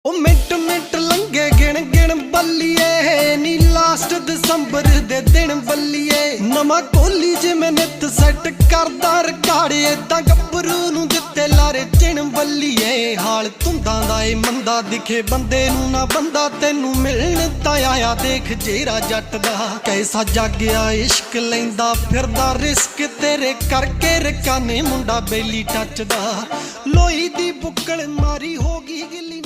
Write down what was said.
ओ mint mint लंघे गिण गिण बल्लीए नी last December दे दिन बल्लीए नवा कोहली जिवें नित सैट करदा रकाड़े तां गब्बरू नूं दित्ते लारे चिण बल्लीए हाल धुंदां दा ए मंदा दिखे बंदे नूं ना बंदा तैनूं मिलण तां आया देख जेरा जट दा कैसा जागिया इश्क लैंदा फिरदा रिस्क तेरे करके रकाने मुंडा बेली टच दा लोई दी बुक्कल मारी होगी गिल्ली।